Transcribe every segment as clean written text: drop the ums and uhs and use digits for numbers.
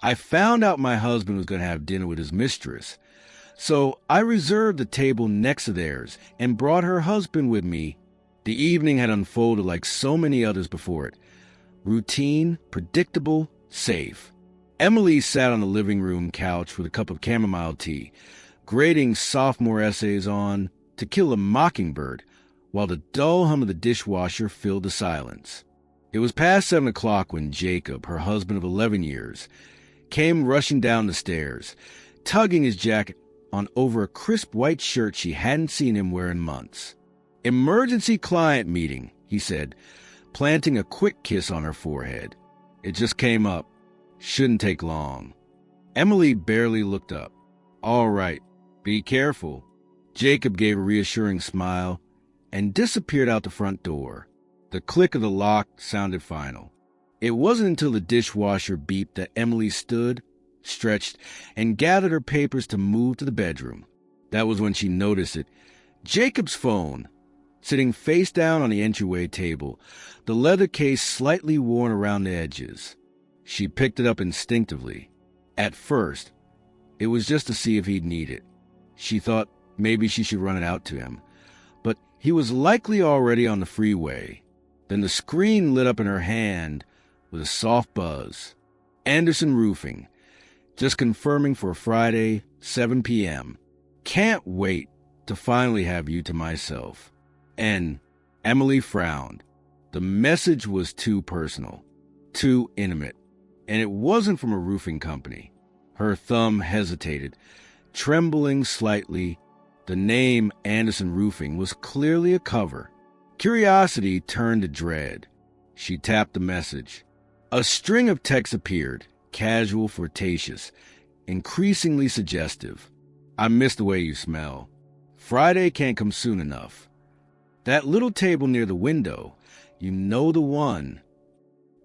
I found out my husband was going to have dinner with his mistress, so I reserved the table next to theirs and brought her husband with me. The evening had unfolded like so many others before it. Routine, predictable, safe. Emily sat on the living room couch with a cup of chamomile tea, grading sophomore essays on To Kill a Mockingbird, while the dull hum of the dishwasher filled the silence. It was past 7 o'clock when Jacob, her husband of 11 years, came rushing down the stairs, tugging his jacket on over a crisp white shirt she hadn't seen him wear in months. "Emergency client meeting," he said, planting a quick kiss on her forehead. "It just came up. Shouldn't take long." Emily barely looked up. "All right, be careful." Jacob gave a reassuring smile and disappeared out the front door. The click of the lock sounded final. It wasn't until the dishwasher beeped that Emily stood, stretched, and gathered her papers to move to the bedroom. That was when she noticed it. Jacob's phone, sitting face down on the entryway table, the leather case slightly worn around the edges. She picked it up instinctively. At first, it was just to see if he'd need it. She thought maybe she should run it out to him. But he was likely already on the freeway. Then the screen lit up in her hand with a soft buzz. Anderson Roofing. Just confirming for Friday, 7 p.m. Can't wait to finally have you to myself. And Emily frowned. The message was too personal, too intimate, and it wasn't from a roofing company. Her thumb hesitated, trembling slightly. The name Anderson Roofing was clearly a cover. Curiosity turned to dread. She tapped the message. A string of texts appeared, casual, flirtatious, increasingly suggestive. "I miss the way you smell. Friday can't come soon enough. That little table near the window, you know the one."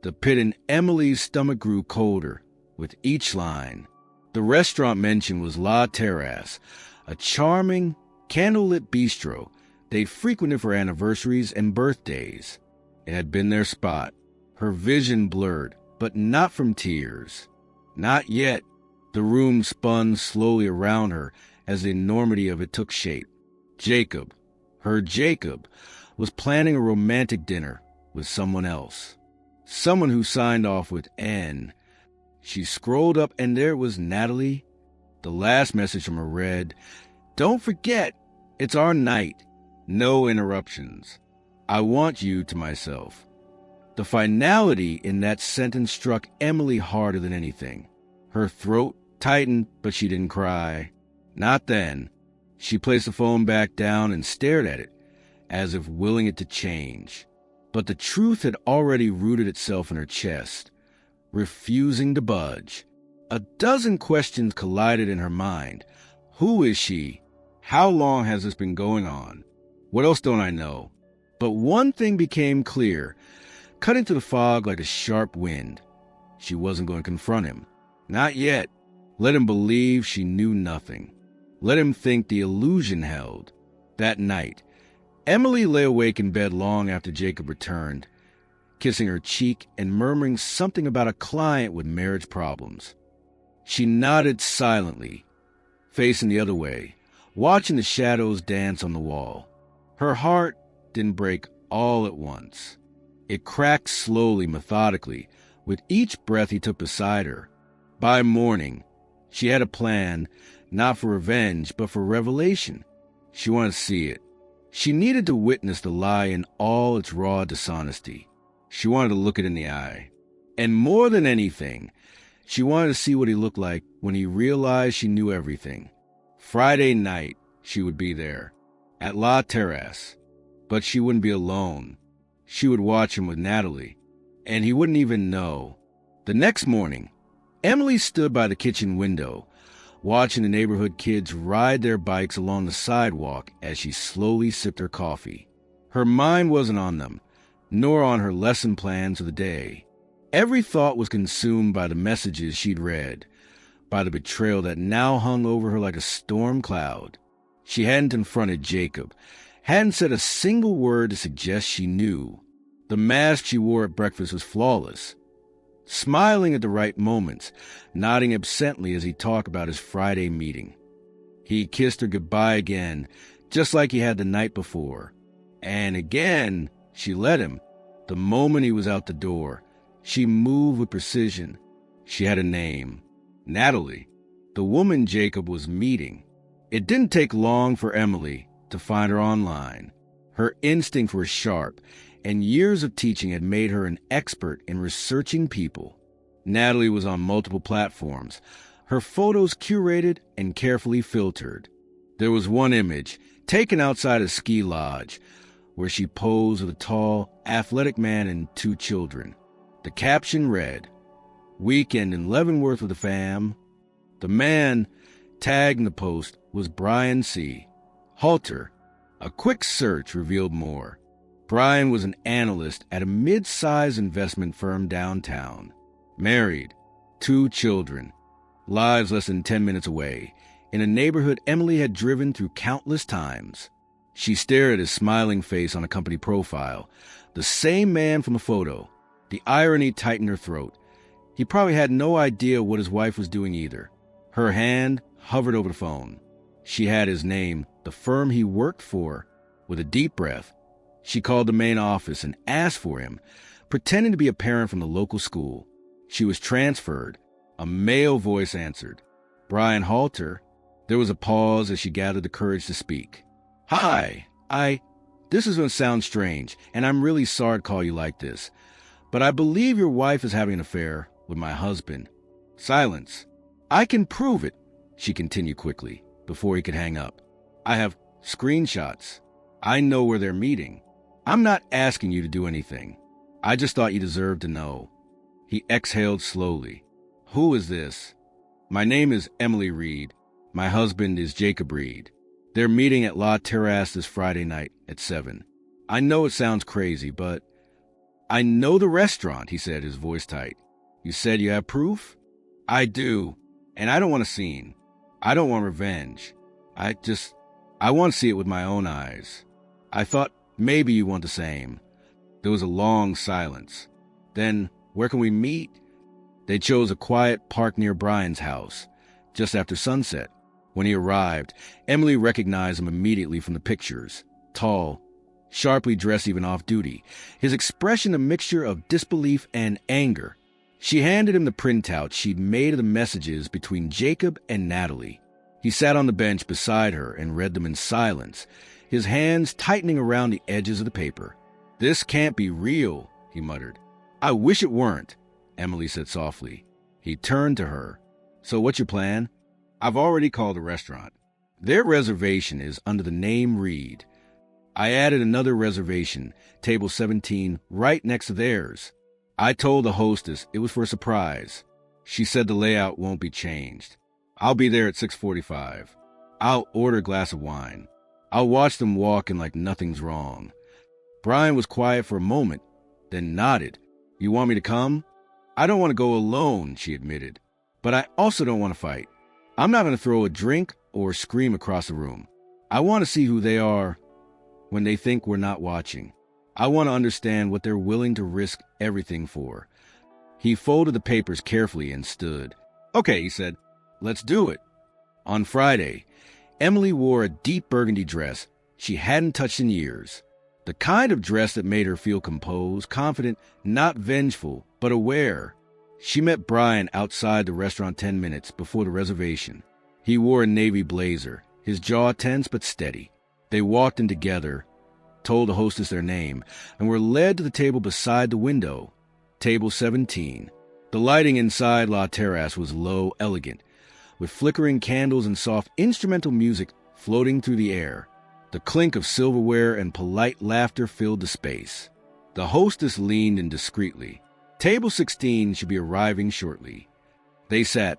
The pit in Emily's stomach grew colder with each line. The restaurant mentioned was La Terrace, a charming, candlelit bistro they frequented for anniversaries and birthdays. It had been their spot. Her vision blurred, but not from tears. Not yet. The room spun slowly around her as the enormity of it took shape. Jacob, her Jacob, was planning a romantic dinner with someone else. Someone who signed off with N. She scrolled up and there was Natalie. The last message from her read, "Don't forget, it's our night. No interruptions. I want you to myself." The finality in that sentence struck Emily harder than anything. Her throat tightened, but she didn't cry. Not then. She placed the phone back down and stared at it, as if willing it to change. But the truth had already rooted itself in her chest, refusing to budge. A dozen questions collided in her mind. Who is she? How long has this been going on? What else don't I know? But one thing became clear, cutting through the fog like a sharp wind. She wasn't going to confront him. Not yet. Let him believe she knew nothing. Let him think the illusion held. That night, Emily lay awake in bed long after Jacob returned, kissing her cheek and murmuring something about a client with marriage problems. She nodded silently, facing the other way, watching the shadows dance on the wall. Her heart didn't break all at once. It cracked slowly, methodically, with each breath he took beside her. By morning, she had a plan, not for revenge, but for revelation. She wanted to see it. She needed to witness the lie in all its raw dishonesty. She wanted to look it in the eye. And more than anything, she wanted to see what he looked like when he realized she knew everything. Friday night, she would be there, at La Terrace. But she wouldn't be alone. She would watch him with Natalie, and he wouldn't even know. The next morning, Emily stood by the kitchen window, watching the neighborhood kids ride their bikes along the sidewalk as she slowly sipped her coffee. Her mind wasn't on them, nor on her lesson plans of the day. Every thought was consumed by the messages she'd read, by the betrayal that now hung over her like a storm cloud. She hadn't confronted Jacob, hadn't said a single word to suggest she knew. The mask she wore at breakfast was flawless. smiling at the right moments, nodding absently as he talked about his Friday meeting. He kissed her goodbye again, just like he had the night before. And again, she let him. The moment he was out the door, she moved with precision. She had a name. Natalie, the woman Jacob was meeting. It didn't take long for Emily to find her online. Her instincts were sharp, and years of teaching had made her an expert in researching people. Natalie was on multiple platforms, her photos curated and carefully filtered. There was one image, taken outside a ski lodge, where she posed with a tall, athletic man and 2 children. The caption read, "Weekend in Leavenworth with the fam." The man tagged in the post was Brian C. Halter. A quick search revealed more. Brian was an analyst at a mid-sized investment firm downtown. Married, 2 children, lives less than 10 minutes away, in a neighborhood Emily had driven through countless times. She stared at his smiling face on a company profile, the same man from the photo. The irony tightened her throat. He probably had no idea what his wife was doing either. Her hand hovered over the phone. She had his name, the firm he worked for. With a deep breath, she called the main office and asked for him, pretending to be a parent from the local school. She was transferred. A male voice answered. Brian Halter. There was a pause as she gathered the courage to speak. "Hi, this is going to sound strange, and I'm really sorry to call you like this, but I believe your wife is having an affair with my husband." Silence. "I can prove it," she continued quickly, before he could hang up. "I have screenshots. I know where they're meeting. I'm not asking you to do anything. I just thought you deserved to know." He exhaled slowly. "Who is this?" "My name is Emily Reed. My husband is Jacob Reed. They're meeting at La Terrace this Friday night at 7. I know it sounds crazy, but..." "I know the restaurant," he said, his voice tight. "You said you have proof?" "I do, and I don't want a scene. I don't want revenge. I want to see it with my own eyes. I thought maybe you want the same." There was a long silence. Then, "Where can we meet?" They chose a quiet park near Brian's house, just after sunset. When he arrived, Emily recognized him immediately from the pictures. Tall, sharply dressed even off-duty, his expression a mixture of disbelief and anger. She handed him the printout she'd made of the messages between Jacob and Natalie. He sat on the bench beside her and read them in silence, his hands tightening around the edges of the paper. "This can't be real," he muttered. "I wish it weren't," Emily said softly. He turned to her. "So what's your plan?" "I've already called the restaurant. Their reservation is under the name Reed. I added another reservation, table 17, right next to theirs. I told the hostess it was for a surprise. She said the layout won't be changed. I'll be there at 6:45. I'll order a glass of wine. I'll watch them walk in like nothing's wrong." Brian was quiet for a moment, then nodded. "You want me to come?" "I don't want to go alone," she admitted. "But I also don't want to fight. I'm not going to throw a drink or scream across the room. I want to see who they are when they think we're not watching. I want to understand what they're willing to risk everything for." He folded the papers carefully and stood. "Okay," he said. "Let's do it." On Friday, Emily wore a deep burgundy dress she hadn't touched in years. The kind of dress that made her feel composed, confident, not vengeful, but aware. She met Brian outside the restaurant 10 minutes before the reservation. He wore a navy blazer, his jaw tense but steady. They walked in together, told the hostess their name, and were led to the table beside the window, table 17. The lighting inside La Terrace was low, elegant, with flickering candles and soft instrumental music floating through the air. The clink of silverware and polite laughter filled the space. The hostess leaned in discreetly. Table 16 should be arriving shortly. They sat,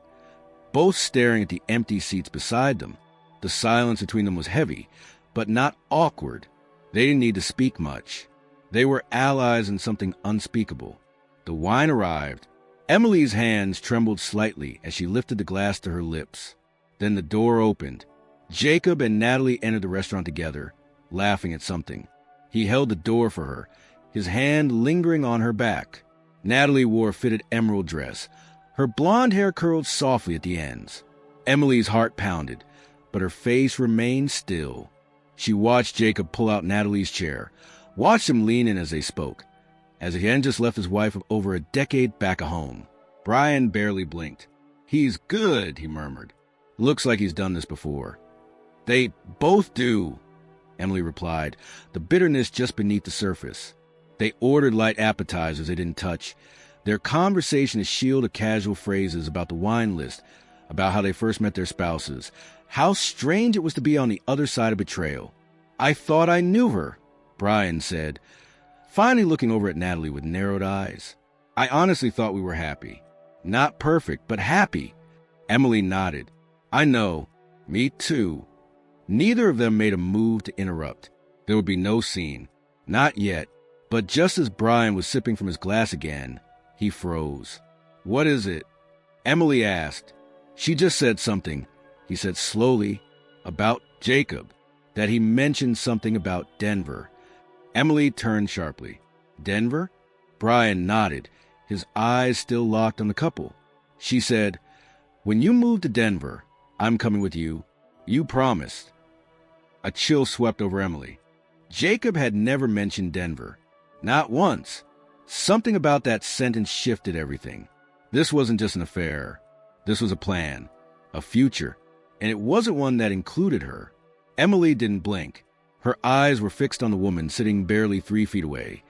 both staring at the empty seats beside them. The silence between them was heavy, but not awkward. They didn't need to speak much. They were allies in something unspeakable. The wine arrived. Emily's hands trembled slightly as she lifted the glass to her lips. Then the door opened. Jacob and Natalie entered the restaurant together, laughing at something. He held the door for her, his hand lingering on her back. Natalie wore a fitted emerald dress. Her blonde hair curled softly at the ends. Emily's heart pounded, but her face remained still. She watched Jacob pull out Natalie's chair, watched him lean in as they spoke, as if he hadn't just left his wife of over a decade back at home. Brian barely blinked. "He's good," he murmured. "Looks like he's done this before." "They both do," Emily replied, the bitterness just beneath the surface. They ordered light appetizers they didn't touch. Their conversation is shielded of casual phrases about the wine list, about how they first met their spouses, how strange it was to be on the other side of betrayal. "I thought I knew her," Brian said, finally looking over at Natalie with narrowed eyes. "I honestly thought we were happy. Not perfect, but happy." Emily nodded. "I know. Me too." Neither of them made a move to interrupt. There would be no scene. Not yet. But just as Brian was sipping from his glass again, he froze. "What is it?" Emily asked. "She just said something," he said slowly, "about Jacob, that he mentioned something about Denver." Emily turned sharply. "Denver?" Brian nodded, his eyes still locked on the couple. She said, "When you move to Denver, I'm coming with you. You promised." A chill swept over Emily. Jacob had never mentioned Denver. Not once. Something about that sentence shifted everything. This wasn't just an affair. This was a plan, a future, and it wasn't one that included her. Emily didn't blink. Her eyes were fixed on the woman sitting barely 3 feet away,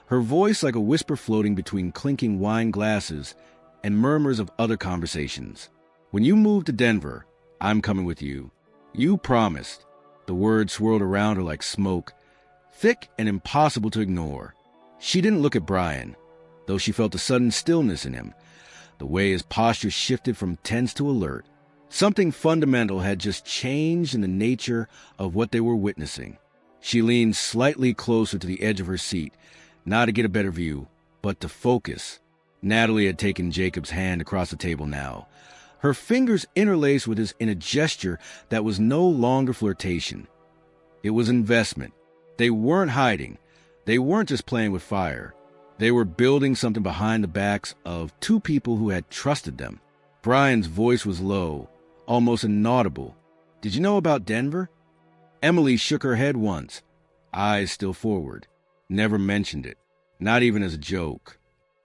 her voice like a whisper floating between clinking wine glasses and murmurs of other conversations. "When you move to Denver, I'm coming with you. You promised." The words swirled around her like smoke, thick and impossible to ignore. She didn't look at Brian, though she felt a sudden stillness in him, the way his posture shifted from tense to alert. Something fundamental had just changed in the nature of what they were witnessing. She leaned slightly closer to the edge of her seat, not to get a better view, but to focus. Natalie had taken Jacob's hand across the table now, her fingers interlaced with his in a gesture that was no longer flirtation. It was investment. They weren't hiding. They weren't just playing with fire. They were building something behind the backs of 2 people who had trusted them. Brian's voice was low, almost inaudible. "Did you know about Denver?" Emily shook her head once, eyes still forward. "Never mentioned it. Not even as a joke."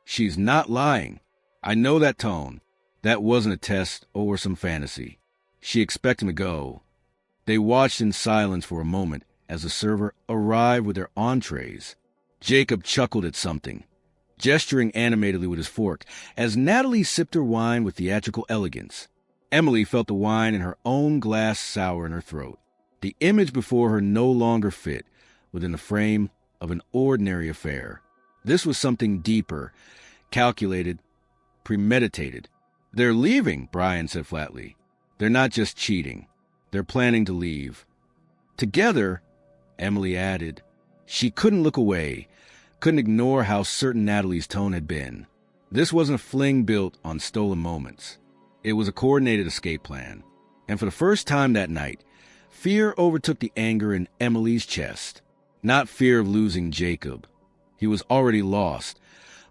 "She's not lying. I know that tone. That wasn't a test or some fantasy." She expected him to go. They watched in silence for a moment as the server arrived with their entrees. Jacob chuckled at something, gesturing animatedly with his fork, as Natalie sipped her wine with theatrical elegance. Emily felt the wine in her own glass sour in her throat. The image before her no longer fit within the frame of an ordinary affair. This was something deeper, calculated, premeditated. "They're leaving," Brian said flatly. "They're not just cheating. They're planning to leave." "Together," Emily added. She couldn't look away, couldn't ignore how certain Natalie's tone had been. This wasn't a fling built on stolen moments. It was a coordinated escape plan. And for the first time that night, fear overtook the anger in Emily's chest. Not fear of losing Jacob. He was already lost,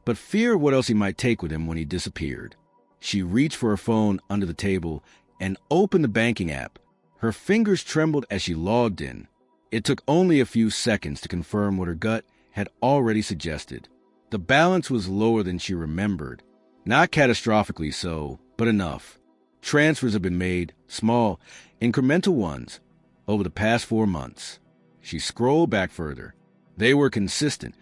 but fear of what else he might take with him when he disappeared. She reached for her phone under the table and opened the banking app. Her fingers trembled as she logged in. It took only a few seconds to confirm what her gut had already suggested. The balance was lower than she remembered. Not catastrophically so, but enough. Transfers had been made, small, incremental ones, over the past 4 months. She scrolled back further. They were consistent,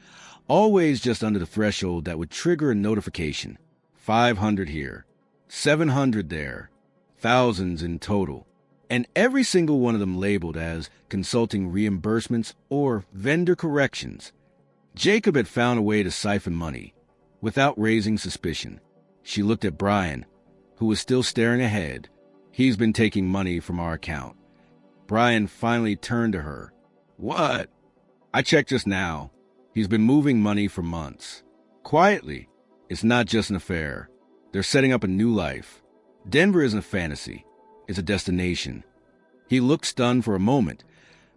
always just under the threshold that would trigger a notification. 500 here, 700 there, thousands in total. And every single one of them labeled as consulting reimbursements or vendor corrections. Jacob had found a way to siphon money without raising suspicion. She looked at Brian, who was still staring ahead. "He's been taking money from our account." Brian finally turned to her. "What?" "I checked just now. He's been moving money for months. Quietly. It's not just an affair. They're setting up a new life. Denver isn't a fantasy. It's a destination." He looked stunned for a moment,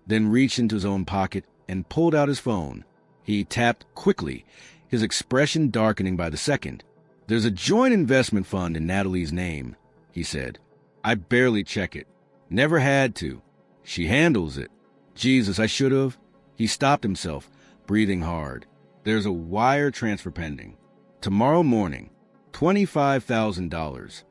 then reached into his own pocket and pulled out his phone. He tapped quickly, his expression darkening by the second. "There's a joint investment fund in Natalie's name," he said. "I barely check it. Never had to. She handles it. Jesus, I should have." He stopped himself, breathing hard. "There's a wire transfer pending. Tomorrow morning. $25,000.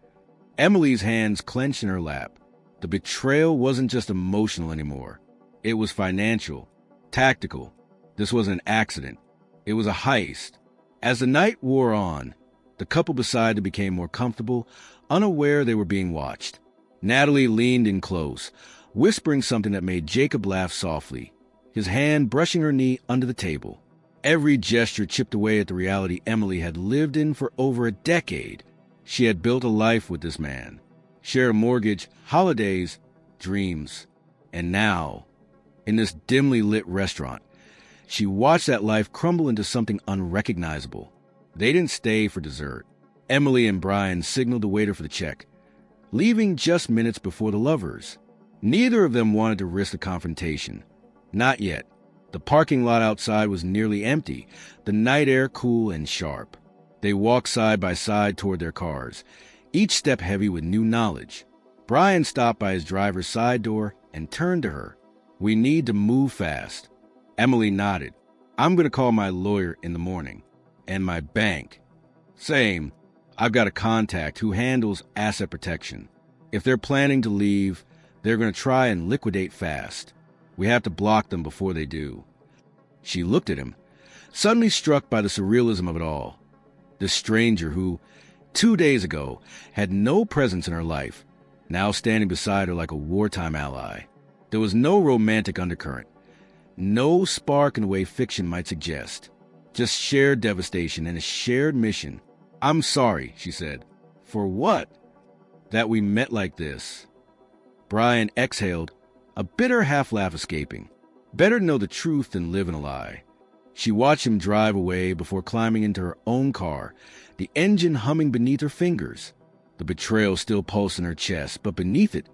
Emily's hands clenched in her lap. The betrayal wasn't just emotional anymore. It was financial, tactical. This wasn't an accident. It was a heist. As the night wore on, the couple beside them became more comfortable, unaware they were being watched. Natalie leaned in close, whispering something that made Jacob laugh softly, his hand brushing her knee under the table. Every gesture chipped away at the reality Emily had lived in for over a decade. She had built a life with this man, shared a mortgage, holidays, dreams. And now, in this dimly lit restaurant, she watched that life crumble into something unrecognizable. They didn't stay for dessert. Emily and Brian signaled the waiter for the check, leaving just minutes before the lovers. Neither of them wanted to risk the confrontation. Not yet. The parking lot outside was nearly empty, the night air cool and sharp. They walked side by side toward their cars, each step heavy with new knowledge. Brian stopped by his driver's side door and turned to her. "We need to move fast." Emily nodded. "I'm going to call my lawyer in the morning. And my bank." "Same. I've got a contact who handles asset protection. If they're planning to leave, they're going to try and liquidate fast. We have to block them before they do." She looked at him, suddenly struck by the surrealism of it all. This stranger who, 2 days ago, had no presence in her life, now standing beside her like a wartime ally. There was no romantic undercurrent, no spark in the way fiction might suggest. Just shared devastation and a shared mission. "I'm sorry," she said. "For what?" "That we met like this." Brian exhaled, a bitter half-laugh escaping. Better to know the truth than live in a lie. She watched him drive away before climbing into her own car, the engine humming beneath her fingers. The betrayal still pulsed in her chest, but beneath it,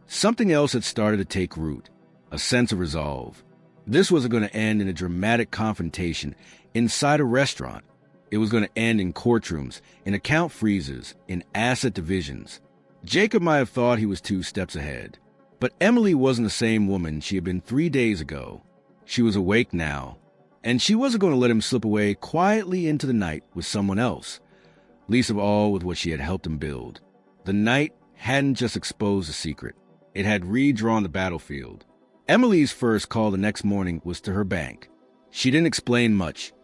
something else had started to take root, a sense of resolve. This wasn't going to end in a dramatic confrontation inside a restaurant. It was going to end in courtrooms, in account freezes, in asset divisions. Jacob might have thought he was 2 steps ahead. But Emily wasn't the same woman she had been 3 days ago. She was awake now, and she wasn't going to let him slip away quietly into the night with someone else, least of all with what she had helped him build. The night hadn't just exposed a secret. It had redrawn the battlefield. Emily's first call the next morning was to her bank. She didn't explain much,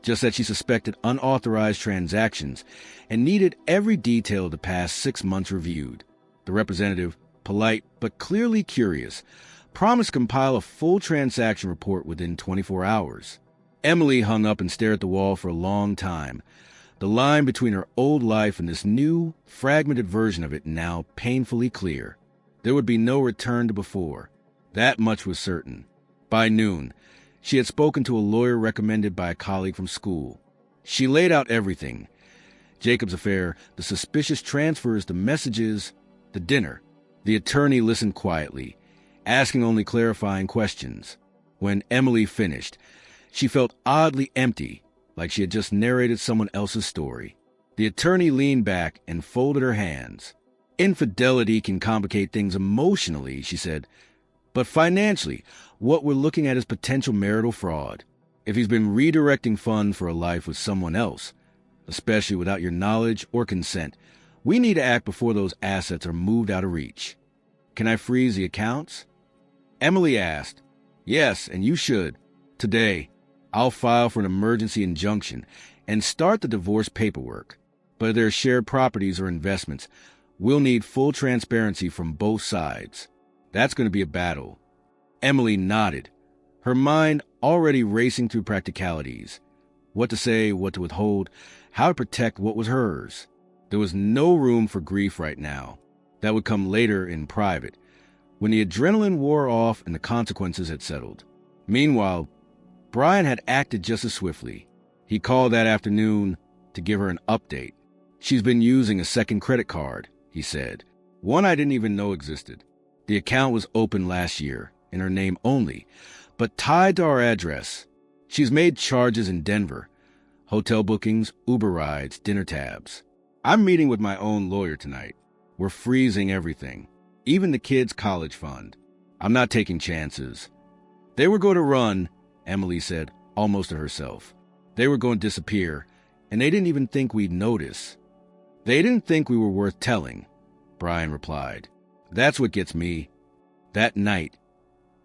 just that she suspected unauthorized transactions and needed every detail of the past 6 months reviewed. The representative, polite but clearly curious, promised to compile a full transaction report within 24 hours. Emily hung up and stared at the wall for a long time, the line between her old life and this new, fragmented version of it now painfully clear. There would be no return to before. That much was certain. By noon, she had spoken to a lawyer recommended by a colleague from school. She laid out everything: Jacob's affair, the suspicious transfers, the messages, the dinner. The attorney listened quietly, asking only clarifying questions. When Emily finished, she felt oddly empty, like she had just narrated someone else's story. The attorney leaned back and folded her hands. "Infidelity can complicate things emotionally," she said. "But financially, what we're looking at is potential marital fraud. If he's been redirecting funds for a life with someone else, especially without your knowledge or consent, we need to act before those assets are moved out of reach." "Can I freeze the accounts?" Emily asked. "Yes, and you should. Today, I'll file for an emergency injunction and start the divorce paperwork. But if there are shared properties or investments, we'll need full transparency from both sides. That's going to be a battle." Emily nodded, her mind already racing through practicalities. What to say, what to withhold, how to protect what was hers. There was no room for grief right now. That would come later in private, when the adrenaline wore off and the consequences had settled. Meanwhile, Brian had acted just as swiftly. He called that afternoon to give her an update. "She's been using a second credit card," he said. "One I didn't even know existed. The account was opened last year, in her name only, but tied to our address. She's made charges in Denver, Hotel bookings, Uber rides, dinner tabs. I'm meeting with my own lawyer tonight. We're freezing everything, even the kids' college fund. I'm not taking chances. They were going to run, Emily said, almost to herself. They were going to disappear, and they didn't even think we'd notice. They didn't think we were worth telling, Brian replied. That's what gets me. That night,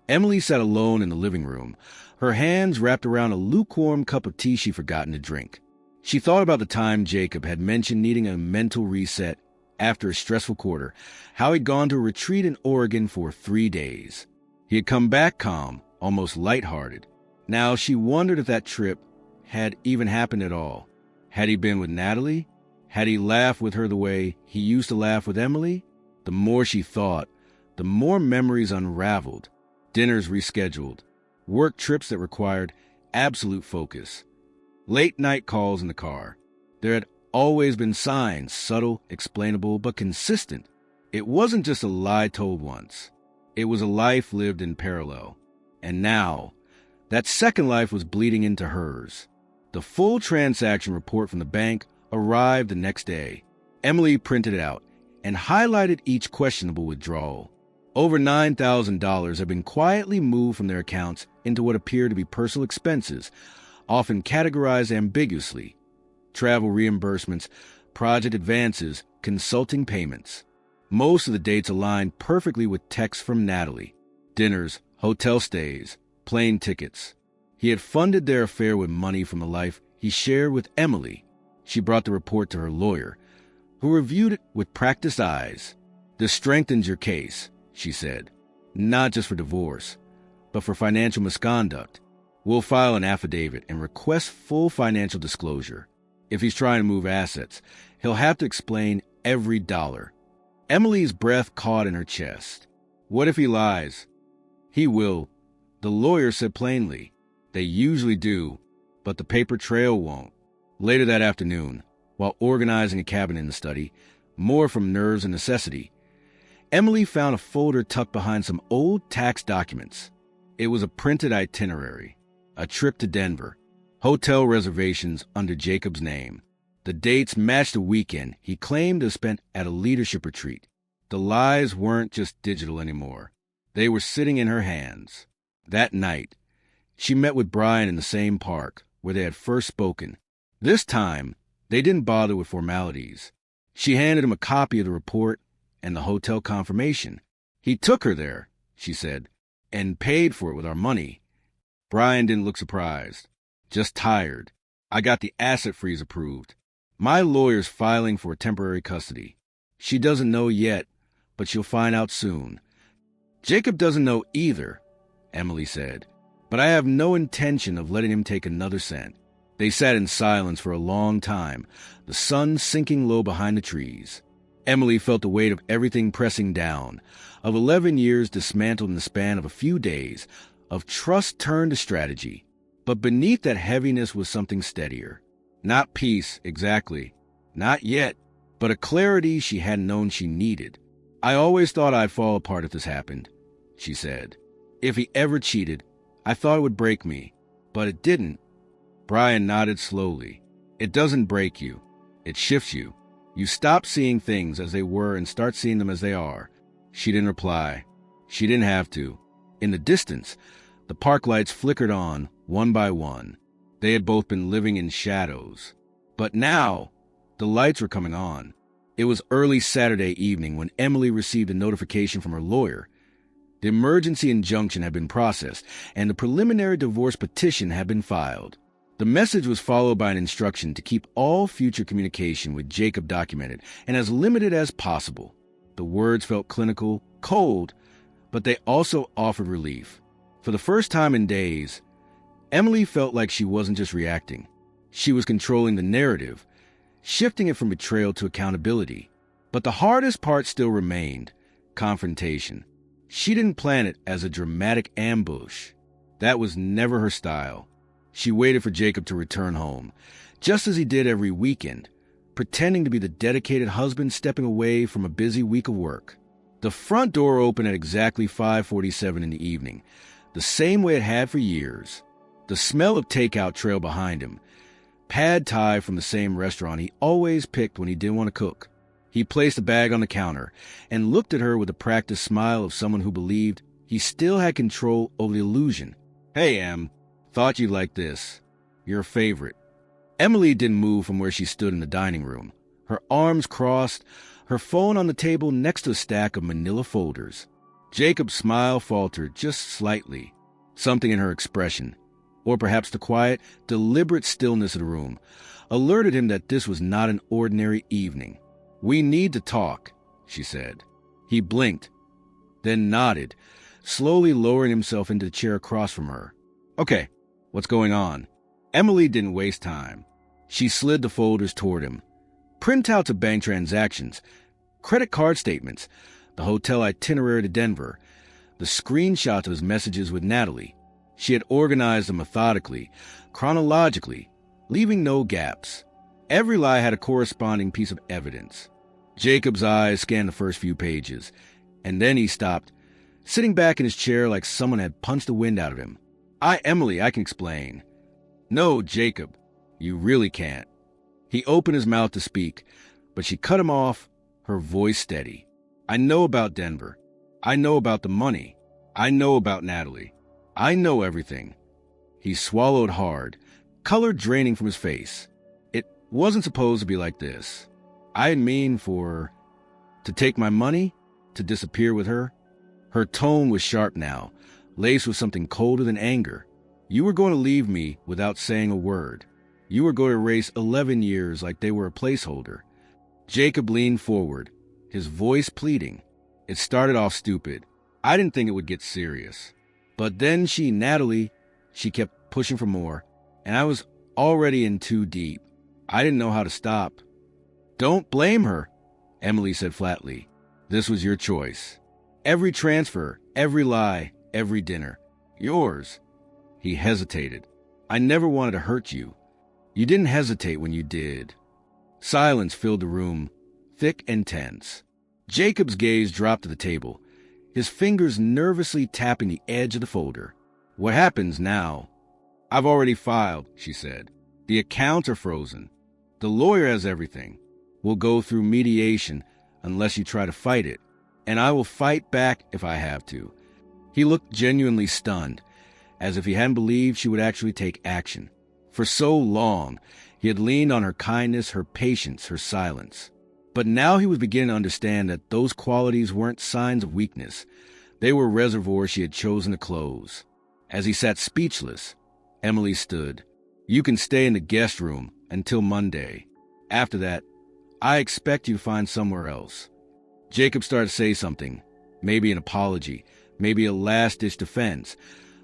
Emily sat alone in the living room, her hands wrapped around a lukewarm cup of tea she'd forgotten to drink. She thought about the time Jacob had mentioned needing a mental reset after a stressful quarter, how he'd gone to a retreat in Oregon for 3 days. He had come back calm, almost lighthearted. Now she wondered if that trip had even happened at all. Had he been with Natalie? Had he laughed with her the way he used to laugh with Emily? The more she thought, the more memories unraveled. Dinners rescheduled, work trips that required absolute focus, late-night calls in the car. There had always been signs, subtle, explainable, but consistent. It wasn't just a lie told once. It was a life lived in parallel. And now, that second life was bleeding into hers. The full transaction report from the bank arrived the next day. Emily printed it out and highlighted each questionable withdrawal. Over $9,000 had been quietly moved from their accounts into what appeared to be personal expenses, often categorized ambiguously. Travel reimbursements, project advances, consulting payments. Most of the dates aligned perfectly with texts from Natalie. Dinners, hotel stays, plane tickets. He had funded their affair with money from the life he shared with Emily. She brought the report to her lawyer, who reviewed it with practiced eyes. This strengthens your case, she said, not just for divorce, but for financial misconduct. We'll file an affidavit and request full financial disclosure. If he's trying to move assets, he'll have to explain every dollar. Emily's breath caught in her chest. What if he lies? He will, the lawyer said plainly. They usually do, but the paper trail won't. Later that afternoon, while organizing a cabinet in the study, more from nerves and necessity, Emily found a folder tucked behind some old tax documents. It was a printed itinerary, a trip to Denver, hotel reservations under Jacob's name. The dates matched a weekend he claimed to have spent at a leadership retreat. The lies weren't just digital anymore. They were sitting in her hands. That night, she met with Brian in the same park where they had first spoken. This time, they didn't bother with formalities. She handed him a copy of the report and the hotel confirmation. He took her there, she said, and paid for it with our money. Brian didn't look surprised, just tired. I got the asset freeze approved. My lawyer's filing for temporary custody. She doesn't know yet, but she'll find out soon. Jacob doesn't know either, Emily said, but I have no intention of letting him take another cent. They sat in silence for a long time, the sun sinking low behind the trees. Emily felt the weight of everything pressing down, of 11 years dismantled in the span of a few days, of trust turned to strategy. But beneath that heaviness was something steadier. Not peace, exactly. Not yet, but a clarity she hadn't known she needed. I always thought I'd fall apart if this happened, she said. If he ever cheated, I thought it would break me, but it didn't. Brian nodded slowly. It doesn't break you. It shifts you. You stop seeing things as they were and start seeing them as they are. She didn't reply. She didn't have to. In the distance, the park lights flickered on, one by one. They had both been living in shadows. But now, the lights were coming on. It was early Saturday evening when Emily received a notification from her lawyer. The emergency injunction had been processed, and the preliminary divorce petition had been filed. The message was followed by an instruction to keep all future communication with Jacob documented and as limited as possible. The words felt clinical, cold, but they also offered relief. For the first time in days, Emily felt like she wasn't just reacting. She was controlling the narrative, shifting it from betrayal to accountability. But the hardest part still remained: confrontation. She didn't plan it as a dramatic ambush. That was never her style. She waited for Jacob to return home, just as he did every weekend, pretending to be the dedicated husband stepping away from a busy week of work. The front door opened at exactly 5:47 in the evening, the same way it had for years. The smell of takeout trailed behind him. pad thai from the same restaurant he always picked when he didn't want to cook. He placed the bag on the counter and looked at her with the practiced smile of someone who believed he still had control over the illusion. "Hey, Em, thought you'd like this. Your favorite." Emily didn't move from where she stood in the dining room, her arms crossed, her phone on the table next to a stack of manila folders. Jacob's smile faltered just slightly. Something in her expression, or perhaps the quiet, deliberate stillness of the room, alerted him that this was not an ordinary evening. "We need to talk," she said. He blinked, then nodded, slowly lowering himself into the chair across from her. "Okay, what's going on?" Emily didn't waste time. She slid the folders toward him. Printouts of bank transactions, credit card statements, the hotel itinerary to Denver, the screenshots of his messages with Natalie. She had organized them methodically, chronologically, leaving no gaps. Every lie had a corresponding piece of evidence. Jacob's eyes scanned the first few pages, and then he stopped, sitting back in his chair like someone had punched the wind out of him. Emily, I can explain." "No, Jacob, you really can't." He opened his mouth to speak, but she cut him off, her voice steady. "I know about Denver. I know about the money. I know about Natalie. I know everything." He swallowed hard, color draining from his face. "It wasn't supposed to be like this. I didn't mean to take my money, to disappear with her." Her tone was sharp now, laced with something colder than anger. "You were going to leave me without saying a word. You were going to erase 11 years like they were a placeholder." Jacob leaned forward, his voice pleading. "It started off stupid. I didn't think it would get serious. But then Natalie, she kept pushing for more, and I was already in too deep. I didn't know how to stop." "Don't blame her," Emily said flatly. "This was your choice. Every transfer, every lie, every dinner. Yours." He hesitated. "I never wanted to hurt you. You didn't hesitate when you did." Silence filled the room, thick and tense. Jacob's gaze dropped to the table, his fingers nervously tapping the edge of the folder. "What happens now?" "I've already filed," she said. "The accounts are frozen. The lawyer has everything. We'll go through mediation unless you try to fight it, and I will fight back if I have to." He looked genuinely stunned, as if he hadn't believed she would actually take action. For so long, he had leaned on her kindness, her patience, her silence. But now he was beginning to understand that those qualities weren't signs of weakness. They were reservoirs she had chosen to close. As he sat speechless, Emily stood. "You can stay in the guest room until Monday. After that, I expect you to find somewhere else." Jacob started to say something, maybe an apology, maybe a last-ditch defense,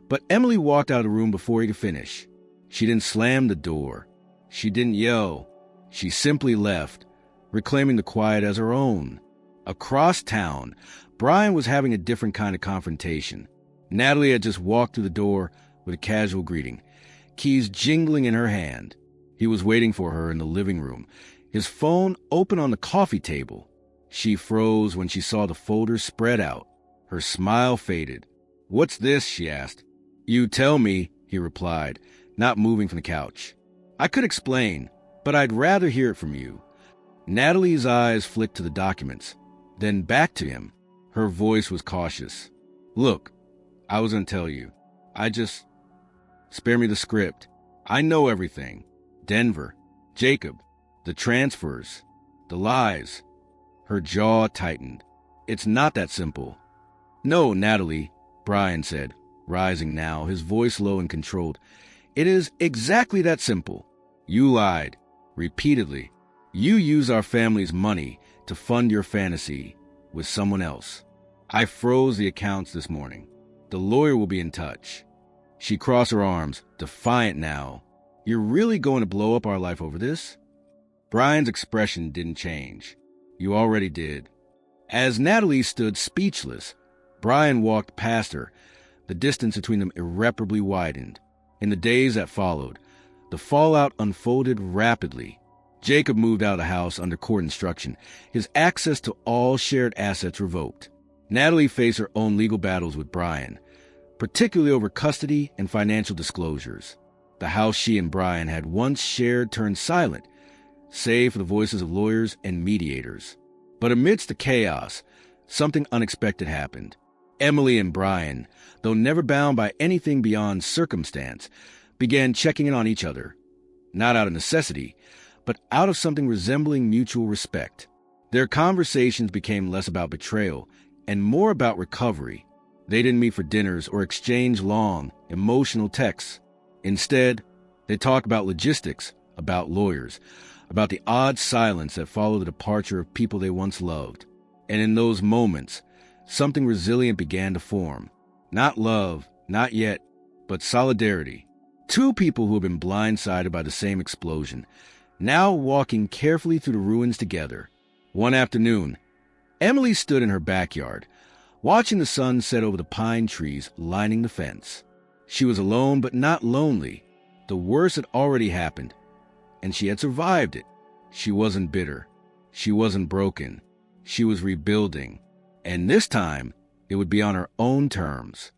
but Emily walked out of the room before he could finish. She didn't slam the door. She didn't yell. She simply left, reclaiming the quiet as her own. Across town, Brian was having a different kind of confrontation. Natalie had just walked through the door with a casual greeting, keys jingling in her hand. He was waiting for her in the living room, his phone open on the coffee table. She froze when she saw the folders spread out. Her smile faded. "What's this?" she asked. "You tell me," he replied, not moving from the couch. "I could explain, but I'd rather hear it from you." Natalie's eyes flicked to the documents, then back to him. Her voice was cautious. "Look, I was going to tell you. Spare me the script. I know everything. Denver, Jacob, the transfers, the lies." Her jaw tightened. "It's not that simple." "No, Natalie," Brian said, rising now, his voice low and controlled. "It is exactly that simple. You lied, repeatedly. You used our family's money to fund your fantasy with someone else. I froze the accounts this morning. The lawyer will be in touch." She crossed her arms, defiant now. "You're really going to blow up our life over this?" Brian's expression didn't change. "You already did." As Natalie stood speechless, Brian walked past her. The distance between them irreparably widened. In the days that followed, the fallout unfolded rapidly. Jacob moved out of the house under court instruction, his access to all shared assets revoked. Natalie faced her own legal battles with Brian, particularly over custody and financial disclosures. The house she and Brian had once shared turned silent, save for the voices of lawyers and mediators. But amidst the chaos, something unexpected happened. Emily and Brian, though never bound by anything beyond circumstance, began checking in on each other, not out of necessity, but out of something resembling mutual respect. Their conversations became less about betrayal and more about recovery. They didn't meet for dinners or exchange long, emotional texts. Instead, they talked about logistics, about lawyers, about the odd silence that followed the departure of people they once loved. And in those moments, something resilient began to form. Not love, not yet, but solidarity. Two people who had been blindsided by the same explosion, now walking carefully through the ruins together. One afternoon, Emily stood in her backyard, watching the sun set over the pine trees lining the fence. She was alone but not lonely. The worst had already happened, and she had survived it. She wasn't bitter. She wasn't broken. She was rebuilding. And this time, it would be on her own terms.